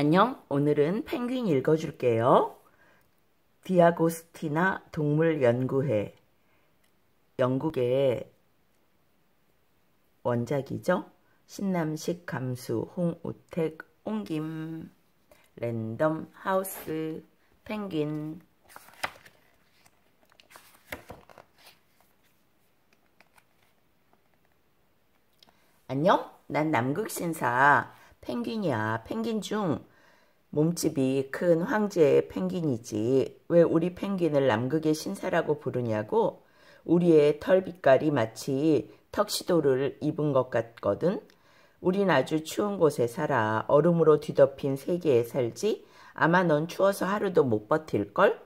안녕. 오늘은 펭귄 읽어줄게요. 디아고스티나 동물연구회. 영국의 원작이죠. 신남식 감수, 홍우택, 옹김. 랜덤 하우스 펭귄. 안녕. 난 남극신사 펭귄이야. 펭귄 중 몸집이 큰 황제의 펭귄이지. 왜 우리 펭귄을 남극의 신사라고 부르냐고? 우리의 털 빛깔이 마치 턱시도를 입은 것 같거든. 우린 아주 추운 곳에 살아. 얼음으로 뒤덮인 세계에 살지. 아마 넌 추워서 하루도 못 버틸걸?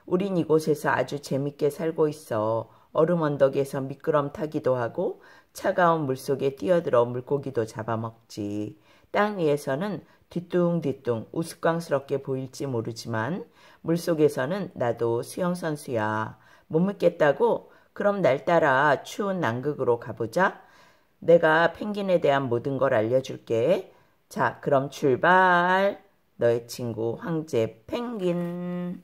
우린 이곳에서 아주 재밌게 살고 있어. 얼음 언덕에서 미끄럼 타기도 하고 차가운 물속에 뛰어들어 물고기도 잡아먹지. 땅 위에서는 뒤뚱뒤뚱 우스꽝스럽게 보일지 모르지만 물속에서는 나도 수영선수야. 못 믿겠다고? 그럼 날 따라 추운 남극으로 가보자. 내가 펭귄에 대한 모든 걸 알려줄게. 자, 그럼 출발. 너의 친구 황제 펭귄.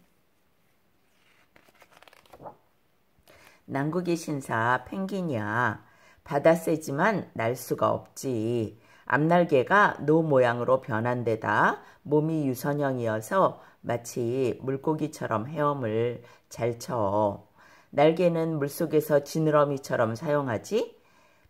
남극의 신사 펭귄이야. 바다 세지만 날 수가 없지. 앞날개가 노 모양으로 변한 데다 몸이 유선형이어서 마치 물고기처럼 헤엄을 잘 쳐. 날개는 물속에서 지느러미처럼 사용하지.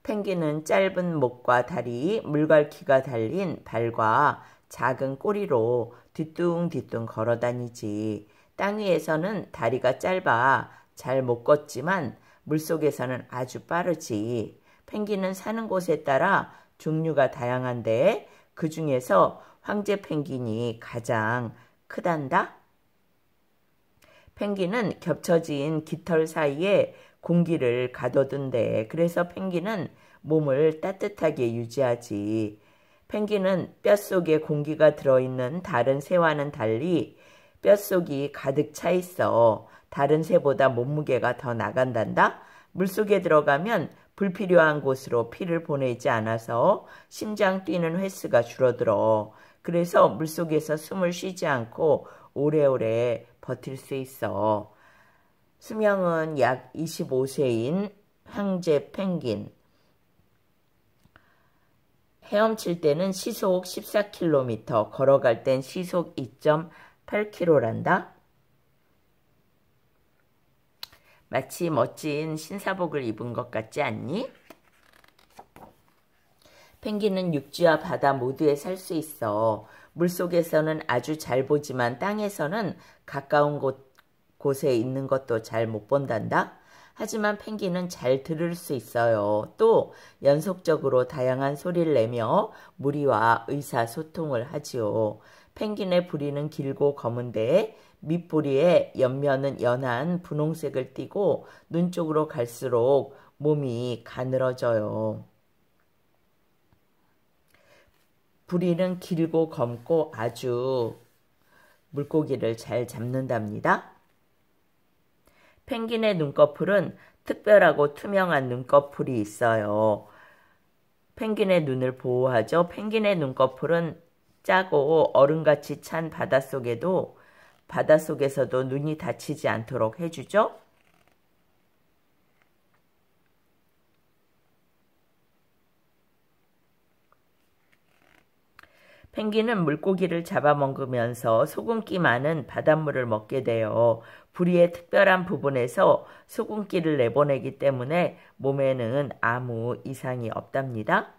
펭귄은 짧은 목과 다리, 물갈퀴가 달린 발과 작은 꼬리로 뒤뚱뒤뚱 걸어다니지. 땅 위에서는 다리가 짧아 잘 못 걷지만 물속에서는 아주 빠르지. 펭귄은 사는 곳에 따라 종류가 다양한데 그 중에서 황제 펭귄이 가장 크단다. 펭귄은 겹쳐진 깃털 사이에 공기를 가둬둔대. 그래서 펭귄은 몸을 따뜻하게 유지하지. 펭귄은 뼛속에 공기가 들어있는 다른 새와는 달리 뼛속이 가득 차 있어. 다른 새보다 몸무게가 더 나간단다. 물속에 들어가면 불필요한 곳으로 피를 보내지 않아서 심장 뛰는 횟수가 줄어들어. 그래서 물속에서 숨을 쉬지 않고 오래오래 버틸 수 있어. 수명은 약 25세인 황제 펭귄. 헤엄칠 때는 시속 14km, 걸어갈 땐 시속 2.8km란다. 마치 멋진 신사복을 입은 것 같지 않니? 펭귄은 육지와 바다 모두에 살 수 있어. 물속에서는 아주 잘 보지만 땅에서는 가까운 곳에 있는 것도 잘 못 본단다. 하지만 펭귄은 잘 들을 수 있어요. 또 연속적으로 다양한 소리를 내며 무리와 의사소통을 하지요. 펭귄의 부리는 길고 검은데 밑부리의 옆면은 연한 분홍색을 띠고 눈 쪽으로 갈수록 몸이 가늘어져요. 부리는 길고 검고 아주 물고기를 잘 잡는답니다. 펭귄의 눈꺼풀은 특별하고 투명한 눈꺼풀이 있어요. 펭귄의 눈을 보호하죠. 펭귄의 눈꺼풀은 짜고 얼음같이 찬 바닷속에서도 눈이 다치지 않도록 해주죠. 펭귄은 물고기를 잡아먹으면서 소금기 많은 바닷물을 먹게 돼요. 부리의 특별한 부분에서 소금기를 내보내기 때문에 몸에는 아무 이상이 없답니다.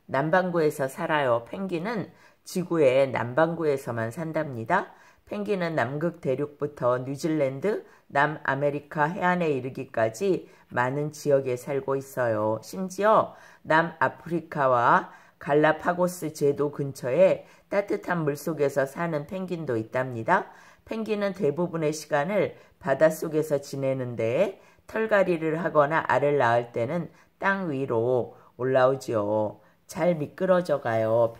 남반구에서 살아요. 펭귄은 지구의 남반구에서만 산답니다. 펭귄은 남극 대륙부터 뉴질랜드, 남아메리카 해안에 이르기까지 많은 지역에 살고 있어요. 심지어 남아프리카와 갈라파고스 제도 근처에 따뜻한 물속에서 사는 펭귄도 있답니다. 펭귄은 대부분의 시간을 바닷속에서 지내는데 털갈이를 하거나 알을 낳을 때는 땅 위로 올라오지요. 잘 미끄러져 가요.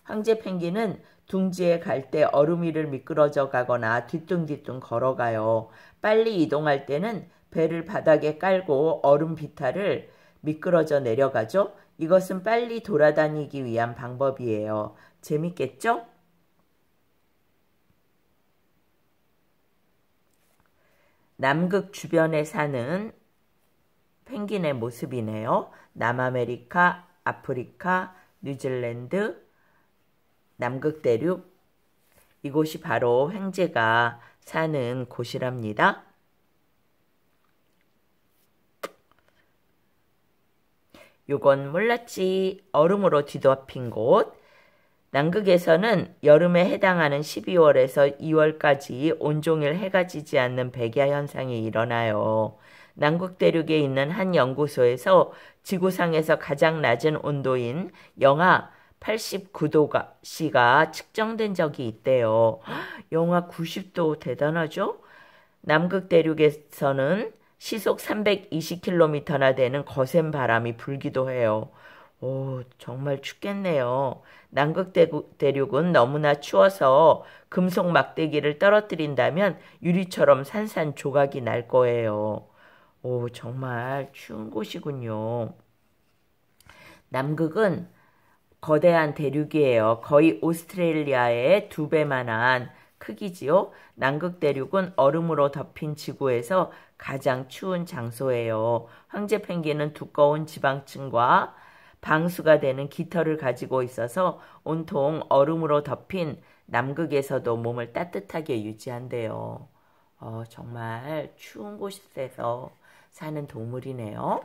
황제 펭귄은 둥지에 갈 때 얼음 위를 미끄러져 가거나 뒤뚱뒤뚱 걸어가요. 빨리 이동할 때는 배를 바닥에 깔고 얼음 비탈을 미끄러져 내려가죠. 이것은 빨리 돌아다니기 위한 방법이에요. 재밌겠죠? 남극 주변에 사는 펭귄의 모습이네요. 남아메리카, 아프리카, 뉴질랜드, 남극 대륙, 이곳이 바로 횡재가 사는 곳이랍니다. 요건 몰랐지. 얼음으로 뒤덮인 곳. 남극에서는 여름에 해당하는 12월에서 2월까지 온종일 해가 지지 않는 백야 현상이 일어나요. 남극 대륙에 있는 한 연구소에서 지구상에서 가장 낮은 온도인 영하 89도가 측정된 적이 있대요. 영하 90도 대단하죠? 남극 대륙에서는 시속 320km나 되는 거센 바람이 불기도 해요. 오, 정말 춥겠네요. 남극 대륙은 너무나 추워서 금속 막대기를 떨어뜨린다면 유리처럼 산산조각이 날 거예요. 오, 정말 추운 곳이군요. 남극은 거대한 대륙이에요. 거의 오스트레일리아의 2배만한 크기지요. 남극 대륙은 얼음으로 덮인 지구에서 가장 추운 장소예요. 황제 펭귄은 두꺼운 지방층과 방수가 되는 깃털을 가지고 있어서 온통 얼음으로 덮인 남극에서도 몸을 따뜻하게 유지한대요. 정말 추운 곳에서 사는 동물이네요.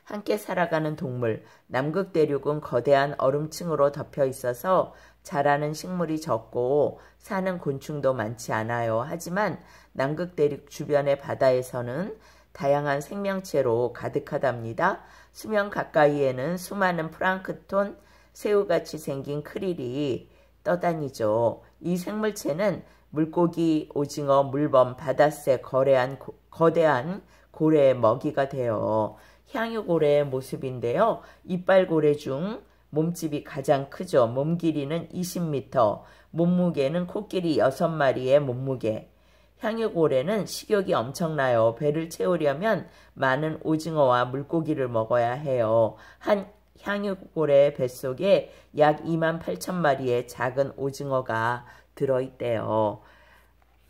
함께 살아가는 동물. 남극 대륙은 거대한 얼음층으로 덮여 있어서 자라는 식물이 적고 사는 곤충도 많지 않아요. 하지만 남극 대륙 주변의 바다에서는 다양한 생명체로 가득하답니다. 수면 가까이에는 수많은 플랑크톤, 새우같이 생긴 크릴이 떠다니죠. 이 생물체는 물고기, 오징어, 물범, 바다새, 거대한 고래의 먹이가 돼요. 향유고래의 모습인데요. 이빨고래 중 몸집이 가장 크죠. 몸 길이는 20m, 몸무게는 코끼리 6마리의 몸무게. 향유고래는 식욕이 엄청나요. 배를 채우려면 많은 오징어와 물고기를 먹어야 해요. 한 향유고래의 뱃속에 약 28,000마리의 작은 오징어가 들어있대요.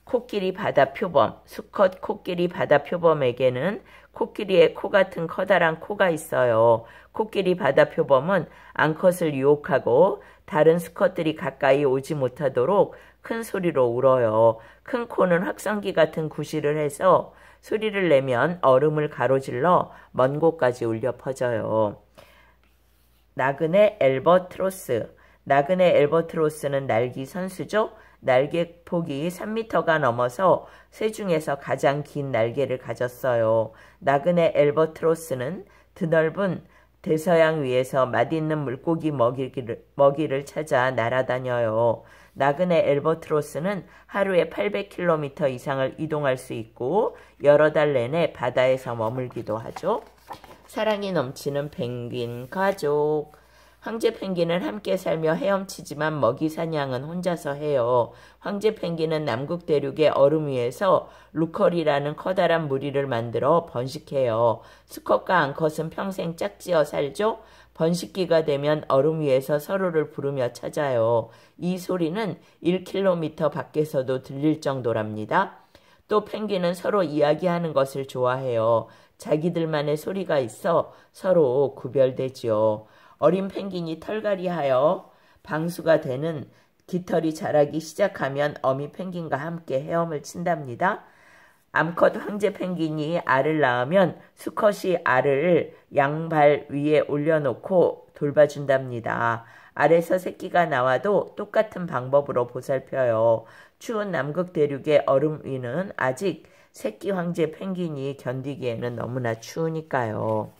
코끼리 바다표범, 수컷 코끼리 바다표범에게는 코끼리의 코 같은 커다란 코가 있어요. 코끼리 바다표범은 암컷을 유혹하고 다른 수컷들이 가까이 오지 못하도록 큰 소리로 울어요. 큰 코는 확성기 같은 구실을 해서 소리를 내면 얼음을 가로질러 먼 곳까지 울려 퍼져요. 나그네 엘버트로스. 나그네 엘버트로스는 날기 선수죠. 날개 폭이 3m가 넘어서 새 중에서 가장 긴 날개를 가졌어요. 나그네 엘버트로스는 드넓은 대서양 위에서 맛있는 물고기 먹이를 찾아 날아다녀요. 나그네 엘버트로스는 하루에 800km 이상을 이동할 수 있고 여러 달 내내 바다에서 머물기도 하죠. 사랑이 넘치는 펭귄 가족. 황제 펭귄은 함께 살며 헤엄치지만 먹이 사냥은 혼자서 해요. 황제 펭귄은 남극 대륙의 얼음 위에서 루컬이라는 커다란 무리를 만들어 번식해요. 수컷과 암컷은 평생 짝지어 살죠. 번식기가 되면 얼음 위에서 서로를 부르며 찾아요. 이 소리는 1km 밖에서도 들릴 정도랍니다. 또 펭귄은 서로 이야기하는 것을 좋아해요. 자기들만의 소리가 있어 서로 구별되지요. 어린 펭귄이 털갈이하여 방수가 되는 깃털이 자라기 시작하면 어미 펭귄과 함께 헤엄을 친답니다. 암컷 황제 펭귄이 알을 낳으면 수컷이 알을 양발 위에 올려놓고 돌봐준답니다. 알에서 새끼가 나와도 똑같은 방법으로 보살펴요. 추운 남극 대륙의 얼음 위는 아직 새끼 황제 펭귄이 견디기에는 너무나 추우니까요.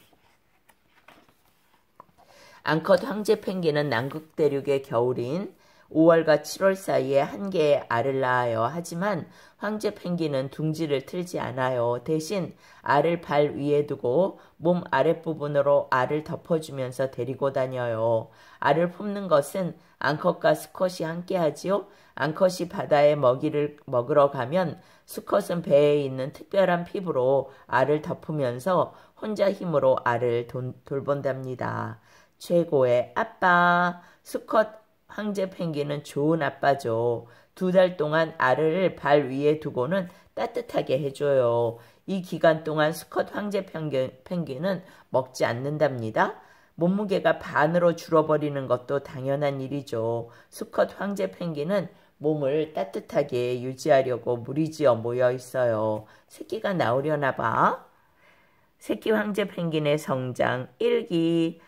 암컷 황제 펭귄은 남극 대륙의 겨울인 5월과 7월 사이에 한 개의 알을 낳아요. 하지만 황제 펭귄은 둥지를 틀지 않아요. 대신 알을 발 위에 두고 몸 아랫부분으로 알을 덮어주면서 데리고 다녀요. 알을 품는 것은 암컷과 수컷이 함께 하지요. 암컷이 바다에 먹이를 먹으러 가면 수컷은 배에 있는 특별한 핍으로 알을 덮으면서 혼자 힘으로 알을 돌본답니다. 최고의 아빠. 수컷 황제 펭귄은 좋은 아빠죠. 2달 동안 알을 발 위에 두고는 따뜻하게 해줘요. 이 기간 동안 수컷 황제 펭귄은 먹지 않는답니다. 몸무게가 반으로 줄어버리는 것도 당연한 일이죠. 수컷 황제 펭귄은 몸을 따뜻하게 유지하려고 무리지어 모여 있어요. 새끼가 나오려나 봐. 새끼 황제 펭귄의 성장 1기.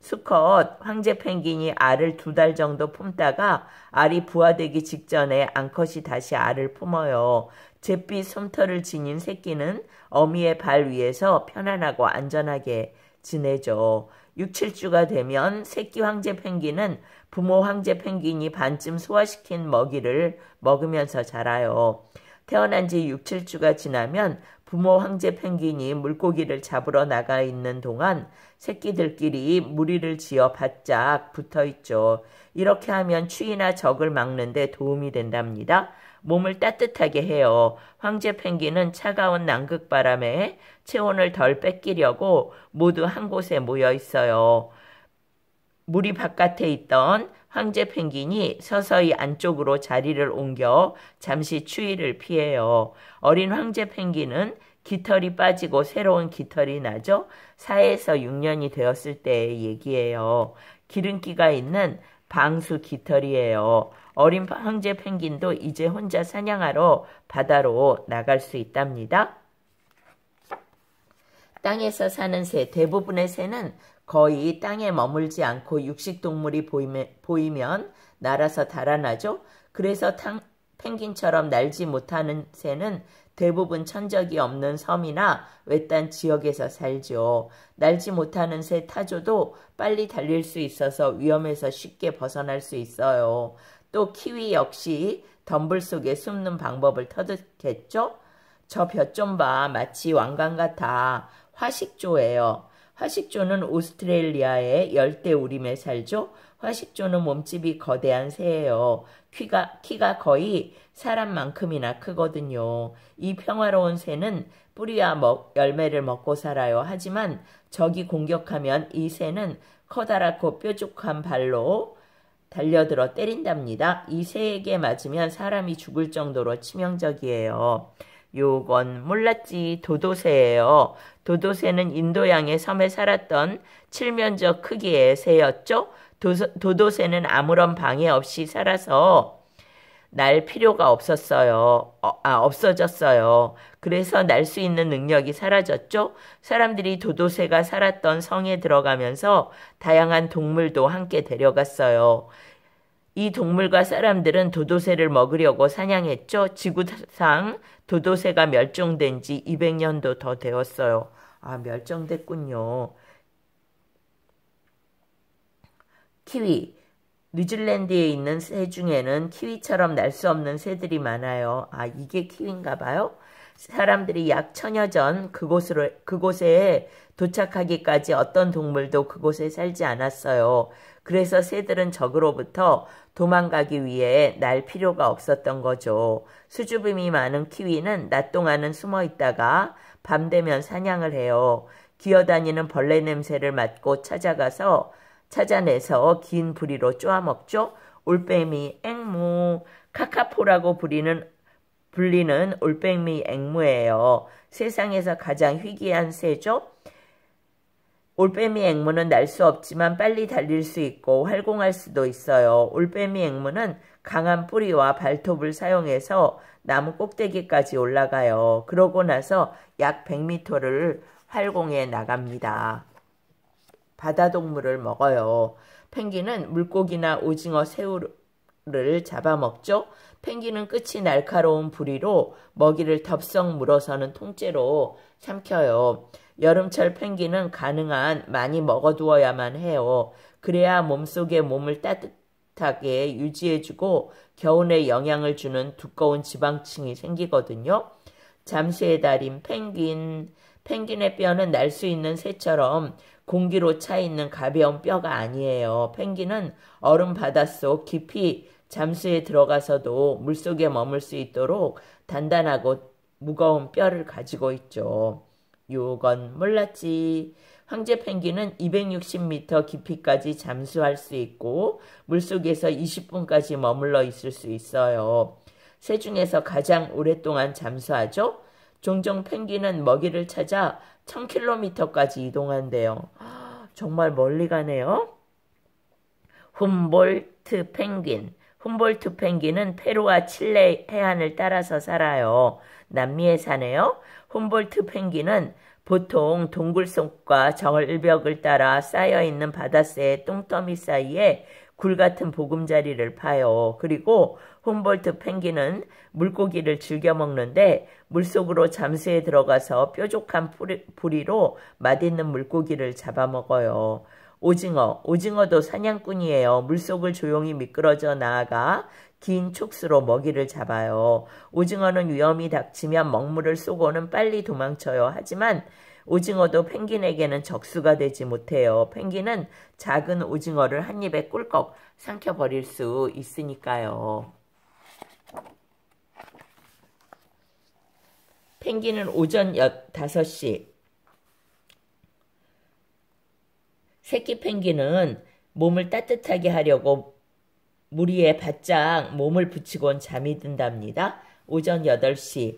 수컷 황제 펭귄이 알을 2달 정도 품다가 알이 부화되기 직전에 암컷이 다시 알을 품어요. 잿빛 솜털을 지닌 새끼는 어미의 발 위에서 편안하고 안전하게 지내죠. 6, 7주가 되면 새끼 황제 펭귄은 부모 황제 펭귄이 반쯤 소화시킨 먹이를 먹으면서 자라요. 태어난 지 6, 7주가 지나면 부모 황제 펭귄이 물고기를 잡으러 나가 있는 동안 새끼들끼리 무리를 지어 바짝 붙어 있죠. 이렇게 하면 추위나 적을 막는 데 도움이 된답니다. 몸을 따뜻하게 해요. 황제 펭귄은 차가운 남극바람에 체온을 덜 뺏기려고 모두 한 곳에 모여 있어요. 무리 바깥에 있던 황제 펭귄이 서서히 안쪽으로 자리를 옮겨 잠시 추위를 피해요. 어린 황제 펭귄은 깃털이 빠지고 새로운 깃털이 나죠. 4에서 6년이 되었을 때의 얘기예요. 기름기가 있는 방수 깃털이에요. 어린 황제 펭귄도 이제 혼자 사냥하러 바다로 나갈 수 있답니다. 땅에서 사는 새, 대부분의 새는 거의 땅에 머물지 않고 육식동물이 보이면 날아서 달아나죠. 그래서 펭귄처럼 날지 못하는 새는 대부분 천적이 없는 섬이나 외딴 지역에서 살죠. 날지 못하는 새 타조도 빨리 달릴 수 있어서 위험에서 쉽게 벗어날 수 있어요. 또 키위 역시 덤불 속에 숨는 방법을 터득했죠. 저 벼 좀 봐. 마치 왕관 같아. 화식조예요. 화식조는 오스트레일리아의 열대우림에 살죠. 화식조는 몸집이 거대한 새예요. 키가 거의 사람만큼이나 크거든요. 이 평화로운 새는 뿌리와 열매를 먹고 살아요. 하지만 적이 공격하면 이 새는 커다랗고 뾰족한 발로 달려들어 때린답니다. 이 새에게 맞으면 사람이 죽을 정도로 치명적이에요. 요건 몰랐지. 도도새예요. 도도새는 인도양의 섬에 살았던 칠면적 크기의 새였죠. 도도새는 아무런 방해 없이 살아서 날 필요가 없어졌어요. 그래서 날 수 있는 능력이 사라졌죠. 사람들이 도도새가 살았던 성에 들어가면서 다양한 동물도 함께 데려갔어요. 이 동물과 사람들은 도도새를 먹으려고 사냥했죠. 지구상 도도새가 멸종된 지 200년도 더 되었어요. 멸종됐군요. 키위. 뉴질랜드에 있는 새 중에는 키위처럼 날 수 없는 새들이 많아요. 이게 키위인가 봐요. 사람들이 약 1000여 전 그곳에 도착하기까지 어떤 동물도 그곳에 살지 않았어요. 그래서 새들은 적으로부터 도망가기 위해 날 필요가 없었던 거죠. 수줍음이 많은 키위는 낮 동안은 숨어 있다가 밤 되면 사냥을 해요. 기어다니는 벌레 냄새를 맡고 찾아내서 긴 부리로 쪼아먹죠. 올빼미, 앵무, 카카포라고 불리는 올빼미 앵무예요. 세상에서 가장 희귀한 새죠. 올빼미 앵무는 날 수 없지만 빨리 달릴 수 있고 활공할 수도 있어요. 올빼미 앵무는 강한 뿌리와 발톱을 사용해서 나무 꼭대기까지 올라가요. 그러고 나서 약 100m를 활공해 나갑니다. 바다동물을 먹어요. 펭귄은 물고기나 오징어, 새우를 잡아먹죠. 펭귄은 끝이 날카로운 부리로 먹이를 덥석 물어서는 통째로 삼켜요. 여름철 펭귄은 가능한 많이 먹어두어야만 해요. 그래야 몸속에 몸을 따뜻하게 유지해주고 겨울에 영양을 주는 두꺼운 지방층이 생기거든요. 잠수의 달인 펭귄. 펭귄의 뼈는 날 수 있는 새처럼 공기로 차 있는 가벼운 뼈가 아니에요. 펭귄은 얼음 바닷속 깊이 잠수에 들어가서도 물속에 머물 수 있도록 단단하고 무거운 뼈를 가지고 있죠. 유건 몰랐지. 황제 펭귄은 260m 깊이까지 잠수할 수 있고 물속에서 20분까지 머물러 있을 수 있어요. 새 중에서 가장 오랫동안 잠수하죠. 종종 펭귄은 먹이를 찾아 1000km까지 이동한대요. 정말 멀리 가네요. 훔볼트 펭귄. 훔볼트 펭귄은 페루와 칠레 해안을 따라서 살아요. 남미에 사네요. 훔볼트 펭귄은 보통 동굴 속과 절벽을 따라 쌓여있는 바다새의 똥더미 사이에 굴 같은 보금자리를 파요. 그리고 훔볼트 펭귄은 물고기를 즐겨 먹는데 물속으로 잠수해 들어가서 뾰족한 부리로 맛있는 물고기를 잡아먹어요. 오징어도 사냥꾼이에요. 물속을 조용히 미끄러져 나아가 긴 촉수로 먹이를 잡아요. 오징어는 위험이 닥치면 먹물을 쏘고는 빨리 도망쳐요. 하지만 오징어도 펭귄에게는 적수가 되지 못해요. 펭귄은 작은 오징어를 한 입에 꿀꺽 삼켜버릴 수 있으니까요. 펭귄은 오전 5시. 새끼 펭귄은 몸을 따뜻하게 하려고 물 위에 바짝 몸을 붙이곤 잠이 든답니다. 오전 8시.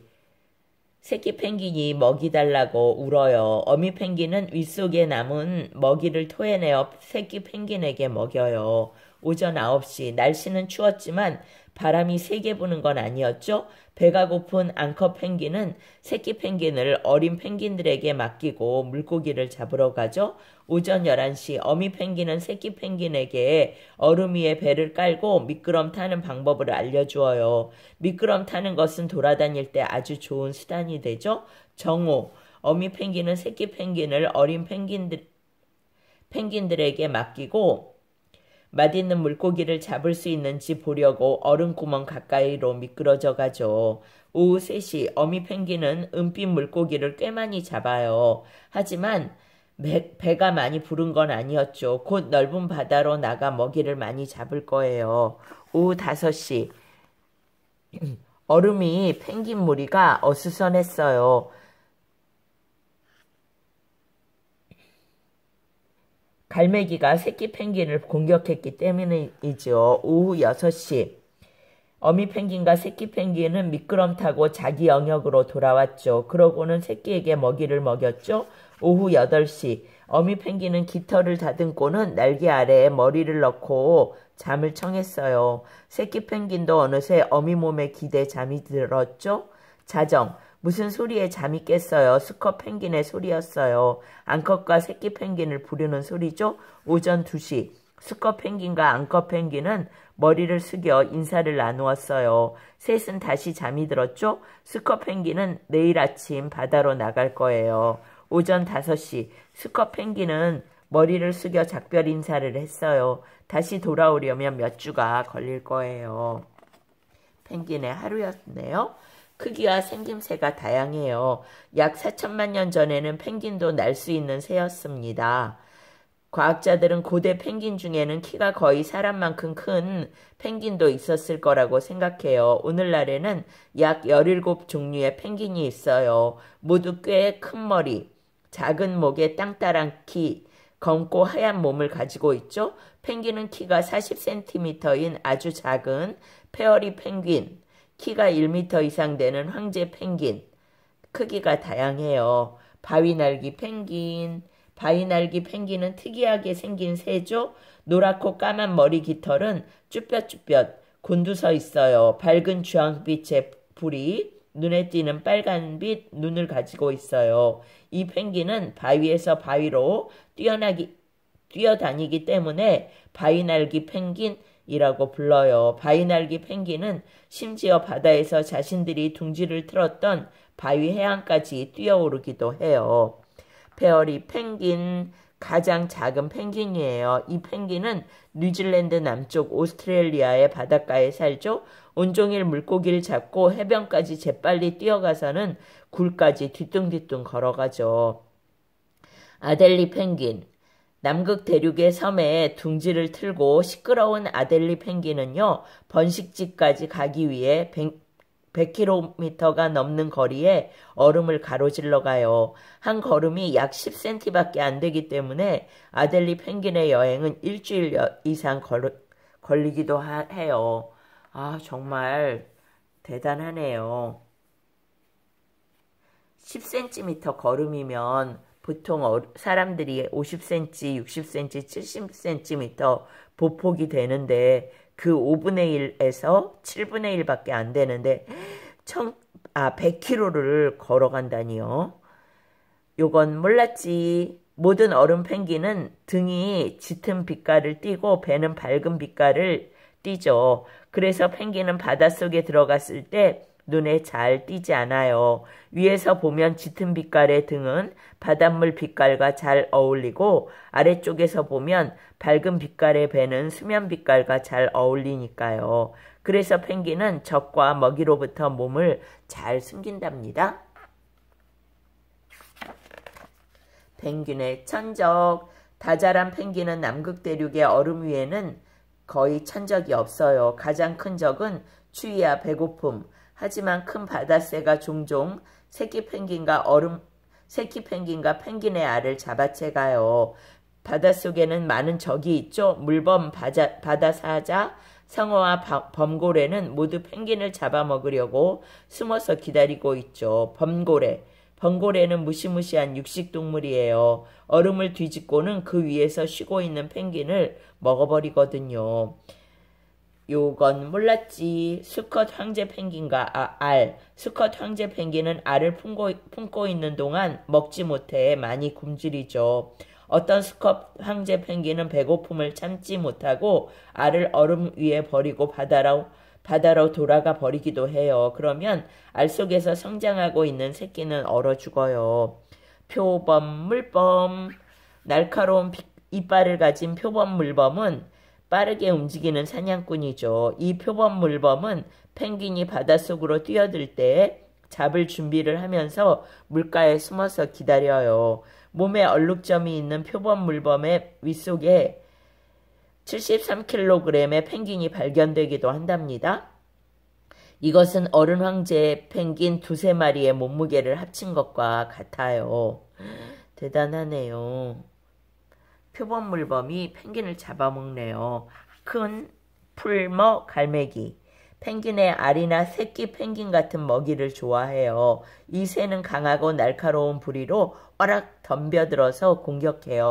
새끼 펭귄이 먹이 달라고 울어요. 어미 펭귄은 윗속에 남은 먹이를 토해내어 새끼 펭귄에게 먹여요. 오전 9시. 날씨는 추웠지만 바람이 세게 부는 건 아니었죠. 배가 고픈 앙커 펭귄은 새끼 펭귄을 어린 펭귄들에게 맡기고 물고기를 잡으러 가죠. 오전 11시. 어미 펭귄은 새끼 펭귄에게 얼음 위에 배를 깔고 미끄럼 타는 방법을 알려주어요. 미끄럼 타는 것은 돌아다닐 때 아주 좋은 수단이 되죠. 정오. 어미 펭귄은 새끼 펭귄을 어린 펭귄들에게 맡기고 맛있는 물고기를 잡을 수 있는지 보려고 얼음구멍 가까이로 미끄러져 가죠. 오후 3시. 어미 펭귄은 은빛 물고기를 꽤 많이 잡아요. 하지만 배가 많이 부른 건 아니었죠. 곧 넓은 바다로 나가 먹이를 많이 잡을 거예요. 오후 5시. 얼음이 펭귄 무리가 어수선했어요. 갈매기가 새끼 펭귄을 공격했기 때문이죠. 오후 6시. 어미 펭귄과 새끼 펭귄은 미끄럼 타고 자기 영역으로 돌아왔죠. 그러고는 새끼에게 먹이를 먹였죠. 오후 8시. 어미 펭귄은 깃털을 다듬고는 날개 아래에 머리를 넣고 잠을 청했어요. 새끼 펭귄도 어느새 어미 몸에 기대 잠이 들었죠. 자정. 무슨 소리에 잠이 깼어요. 수컷 펭귄의 소리였어요. 암컷과 새끼 펭귄을 부르는 소리죠. 오전 2시. 수컷 펭귄과 암컷 펭귄은 머리를 숙여 인사를 나누었어요. 셋은 다시 잠이 들었죠. 수컷 펭귄은 내일 아침 바다로 나갈 거예요. 오전 5시. 수컷 펭귄은 머리를 숙여 작별 인사를 했어요. 다시 돌아오려면 몇 주가 걸릴 거예요. 펭귄의 하루였네요. 크기와 생김새가 다양해요. 약 4천만 년 전에는 펭귄도 날 수 있는 새였습니다. 과학자들은 고대 펭귄 중에는 키가 거의 사람만큼 큰 펭귄도 있었을 거라고 생각해요. 오늘날에는 약 17종류의 펭귄이 있어요. 모두 꽤 큰 머리, 작은 목에 땅따란 키, 검고 하얀 몸을 가지고 있죠. 펭귄은 키가 40cm인 아주 작은 페어리 펭귄, 키가 1m 이상 되는 황제 펭귄, 크기가 다양해요. 바위날기 펭귄. 바위날기 펭귄은 특이하게 생긴 새죠. 노랗고 까만 머리 깃털은 쭈뼛쭈뼛 곤두서 있어요. 밝은 주황빛의 불이 눈에 띄는 빨간빛 눈을 가지고 있어요. 이 펭귄은 바위에서 바위로 뛰어다니기 때문에 바위날기 펭귄이라고 불러요. 바위날기 펭귄은 심지어 바다에서 자신들이 둥지를 틀었던 바위 해안까지 뛰어오르기도 해요. 페어리 펭귄, 가장 작은 펭귄이에요. 이 펭귄은 뉴질랜드 남쪽 오스트레일리아의 바닷가에 살죠. 온종일 물고기를 잡고 해변까지 재빨리 뛰어가서는 굴까지 뒤뚱뒤뚱 걸어가죠. 아델리 펭귄. 남극 대륙의 섬에 둥지를 틀고 시끄러운 아델리 펭귄은요, 번식지까지 가기 위해 100km가 넘는 거리에 얼음을 가로질러 가요. 한 걸음이 약 10cm밖에 안 되기 때문에 아델리 펭귄의 여행은 일주일 이상 걸리기도 해요. 아, 정말 대단하네요. 10cm 걸음이면 보통 사람들이 50cm, 60cm, 70cm 보폭이 되는데 그 5분의 1에서 7분의 1밖에 안 되는데 100km를 걸어간다니요. 요건 몰랐지. 모든 얼음 펭귄은 등이 짙은 빛깔을 띠고 배는 밝은 빛깔을 띠죠. 그래서 펭귄은 바닷속에 들어갔을 때 눈에 잘 띄지 않아요. 위에서 보면 짙은 빛깔의 등은 바닷물 빛깔과 잘 어울리고 아래쪽에서 보면 밝은 빛깔의 배는 수면 빛깔과 잘 어울리니까요. 그래서 펭귄은 적과 먹이로부터 몸을 잘 숨긴답니다. 펭귄의 천적. 다자란 펭귄은 남극 대륙의 얼음 위에는 거의 천적이 없어요. 가장 큰 적은 추위와 배고픔. 하지만 큰 바다새가 종종 새끼 펭귄과 펭귄의 알을 잡아채가요. 바닷속에는 많은 적이 있죠. 물범, 바다사자, 상어와 범고래는 모두 펭귄을 잡아먹으려고 숨어서 기다리고 있죠. 범고래는 무시무시한 육식동물이에요. 얼음을 뒤집고는 그 위에서 쉬고 있는 펭귄을 먹어버리거든요. 요건 몰랐지. 수컷 황제 펭귄과 알. 수컷 황제 펭귄은 알을 품고 있는 동안 먹지 못해 많이 굶주리죠. 어떤 수컷 황제 펭귄은 배고픔을 참지 못하고 알을 얼음 위에 버리고 바다로 돌아가 버리기도 해요. 그러면 알 속에서 성장하고 있는 새끼는 얼어 죽어요. 표범, 물범. 날카로운 이빨을 가진 표범 물범은 빠르게 움직이는 사냥꾼이죠. 이 표범 물범은 펭귄이 바닷속으로 뛰어들 때 잡을 준비를 하면서 물가에 숨어서 기다려요. 몸에 얼룩점이 있는 표범 물범의 윗속에 73kg의 펭귄이 발견되기도 한답니다. 이것은 어른 황제 펭귄 2~3마리의 몸무게를 합친 것과 같아요. 대단하네요. 표범 물범이 펭귄을 잡아먹네요. 큰 풀머 갈매기. 펭귄의 알이나 새끼 펭귄 같은 먹이를 좋아해요. 이 새는 강하고 날카로운 부리로 어락 덤벼들어서 공격해요.